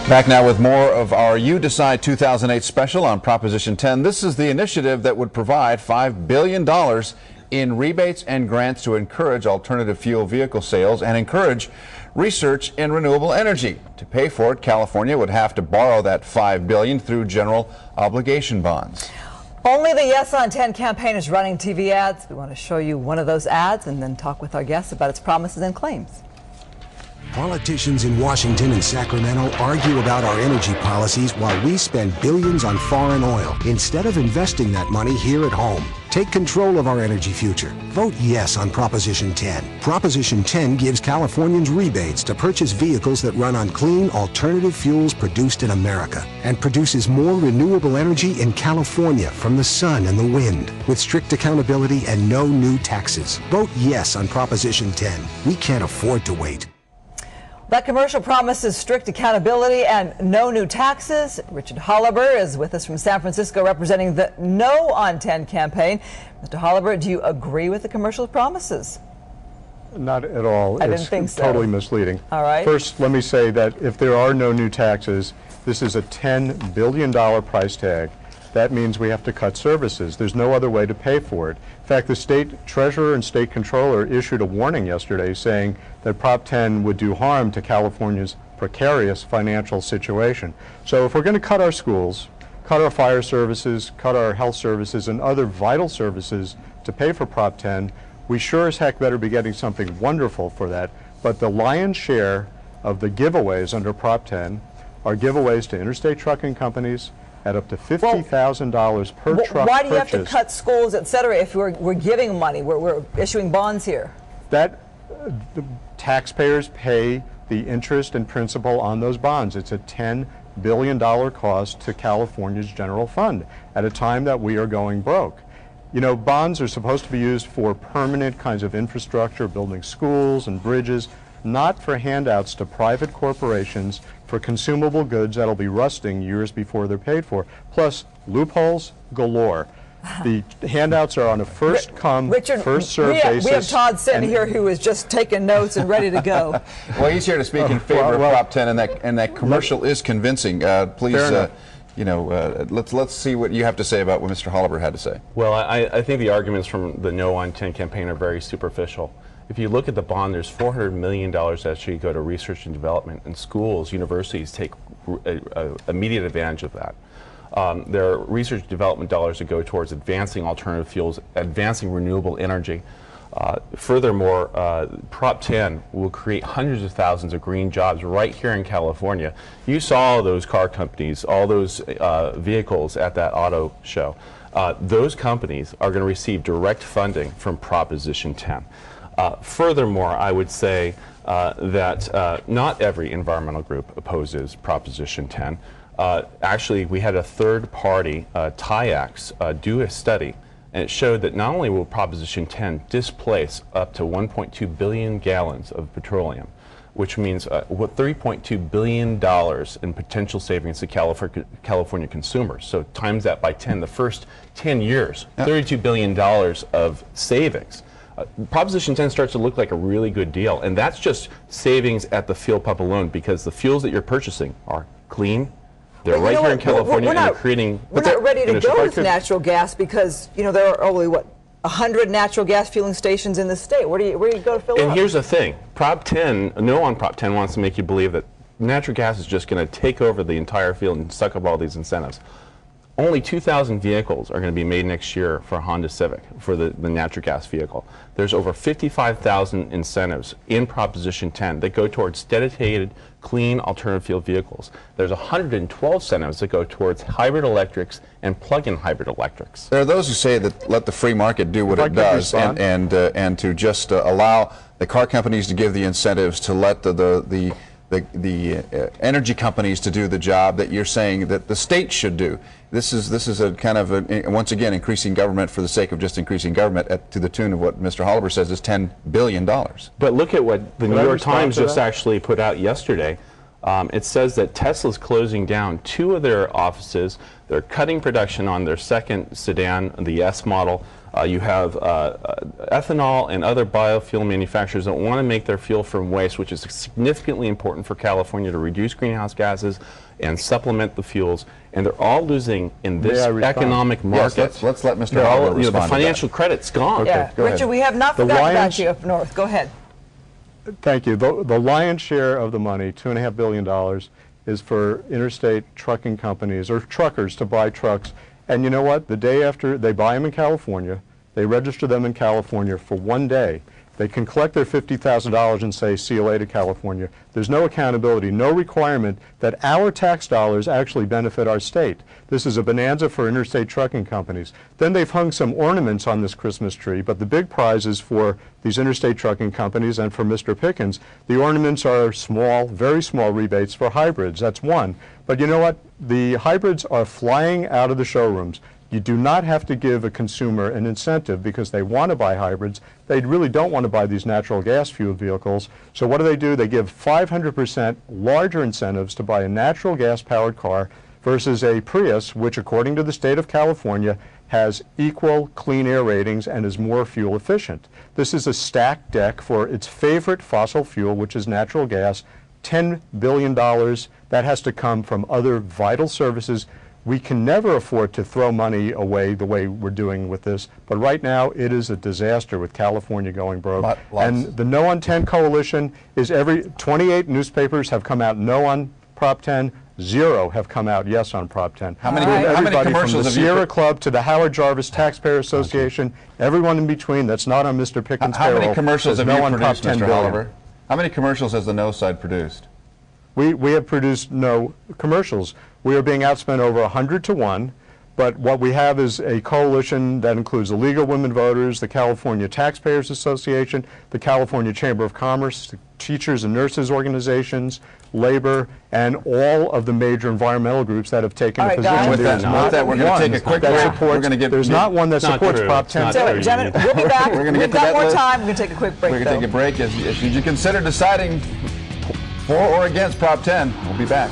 Back now with more of our You Decide 2008 special on Proposition 10. This is the initiative that would provide $5 billion in rebates and grants to encourage alternative fuel vehicle sales and encourage research in renewable energy. To pay for it, California would have to borrow that $5 billion through general obligation bonds. Only the Yes on 10 campaign is running TV ads. We want to show you one of those ads and then talk with our guests about its promises and claims. Politicians in Washington and Sacramento argue about our energy policies while we spend billions on foreign oil instead of investing that money here at home. Take control of our energy future. Vote yes on Proposition 10. Proposition 10 gives Californians rebates to purchase vehicles that run on clean alternative fuels produced in America and produces more renewable energy in California from the sun and the wind with strict accountability and no new taxes. Vote yes on Proposition 10. We can't afford to wait. That commercial promises strict accountability and no new taxes. Richard Holliber is with us from San Francisco representing the No on 10 campaign. Mr. Holliber, do you agree with the commercial promises? Not at all. I didn't think so. It's totally misleading. All right. First, let me say that if there are no new taxes, this is a $10 billion price tag. That means we have to cut services. There's no other way to pay for it. In fact, the state treasurer and state controller issued a warning yesterday saying that Prop 10 would do harm to California's precarious financial situation. So if we're going to cut our schools, cut our fire services, cut our health services, and other vital services to pay for Prop 10, we sure as heck better be getting something wonderful for that. But the lion's share of the giveaways under Prop 10 are giveaways to interstate trucking companies, at up to $50,000 per truck Why do you have purchase. to cut schools, et cetera, if we're giving money, we're issuing bonds here? That the taxpayers pay the interest and principal on those bonds. It's a $10 billion cost to California's general fund at a time that we are going broke. You know, bonds are supposed to be used for permanent kinds of infrastructure, building schools and bridges, not for handouts to private corporations for consumable goods that'll be rusting years before they're paid for. Plus, loopholes galore. The handouts are on a first-come, first-served basis. We have Todd sitting here who is just taking notes and ready to go. Well, he's here to speak in favor of Prop 10, and that commercial is convincing. Please, let's see what you have to say about what Mr. Holliber had to say. Well, I think the arguments from the No on 10 campaign are very superficial. If you look at the bond, there's $400 million that actually go to research and development, and schools, universities take immediate advantage of that. There are research and development dollars that go towards advancing alternative fuels, advancing renewable energy. Furthermore, Prop 10 will create hundreds of thousands of green jobs right here in California. You saw those car companies, all those vehicles at that auto show. Those companies are going to receive direct funding from Proposition 10. Furthermore, I would say that not every environmental group opposes Proposition 10. Actually, we had a third party, TIAX, do a study, and it showed that not only will Proposition 10 displace up to 1.2 billion gallons of petroleum, which means $3.2 billion in potential savings to California consumers. So times that by 10, the first 10 years, $32 billion of savings. Proposition 10 starts to look like a really good deal, and that's just savings at the fuel pump alone, because the fuels that you're purchasing are clean. They're right here in California, and they're creating. We're not ready to go with natural gas because there are only 100 natural gas fueling stations in the state. Where do you go to fill up? And here's the thing: Prop 10, No on Prop 10 wants to make you believe that natural gas is just going to take over the entire field and suck up all these incentives. Only 2,000 vehicles are going to be made next year for Honda Civic, for the natural gas vehicle. There's over 55,000 incentives in Proposition 10 that go towards dedicated, clean alternative fuel vehicles. There's 112 incentives that go towards hybrid electrics and plug-in hybrid electrics. There are those who say that let the free market do what it does, and to just allow the car companies to give the incentives, to let the energy companies to do the job that you're saying that the state should do. This is a kind of once again increasing government for the sake of just increasing government to the tune of what Mr. Holliber says is $10 billion. But look at what the New York Times just actually put out yesterday. It says that Tesla's closing down 2 of their offices. They're cutting production on their second sedan, the S model. You have ethanol and other biofuel manufacturers that want to make their fuel from waste, which is significantly important for California to reduce greenhouse gases and supplement the fuels. And they're all losing in this economic market. Yes, let's let Mr. Howell respond. The financial credit's gone. Okay, yeah. Richard, ahead. We have not forgotten about you up north. Go ahead. Thank you. The lion's share of the money, $2.5 billion, is for interstate trucking companies or truckers to buy trucks. And you know what? The day after they buy them in California, they register them in California for one day. They can collect their $50,000 and say, see you later, California. There's no accountability, no requirement that our tax dollars actually benefit our state. This is a bonanza for interstate trucking companies. Then they've hung some ornaments on this Christmas tree, but the big prize is for these interstate trucking companies and for Mr. Pickens. The ornaments are small, very small rebates for hybrids. That's one. But you know what? The hybrids are flying out of the showrooms. You do not have to give a consumer an incentive because they want to buy hybrids. They really don't want to buy these natural gas fueled vehicles. So what do? They give 500% larger incentives to buy a natural gas powered car versus a Prius, which according to the state of California has equal clean air ratings and is more fuel efficient. This is a stacked deck for its favorite fossil fuel, which is natural gas. $10 billion, that has to come from other vital services. We can never afford to throw money away the way we're doing with this, but right now it is a disaster with California going broke. And the No on 10 coalition is 28 newspapers have come out no on Prop 10, 0 have come out yes on Prop 10. How many commercials from the Sierra Club to the Howard Jarvis Taxpayer Association, everyone in between that's not on Mr. Pickens' payroll. How many commercials have you produced, Mr. Oliver? How many commercials has the No side produced? We have produced no commercials. We are being outspent over 100 to 1, but what we have is a coalition that includes the League of Women Voters, the California Taxpayers Association, the California Chamber of Commerce, the teachers and nurses organizations, labor, and all of the major environmental groups that have taken a position. With that, we're going to take a quick break. There's not one that supports Prop 10. So, gentlemen, we'll be back. We've got more time. We're going to take a quick break. We're going to take a break. As you consider deciding for or against Prop 10, we'll be back.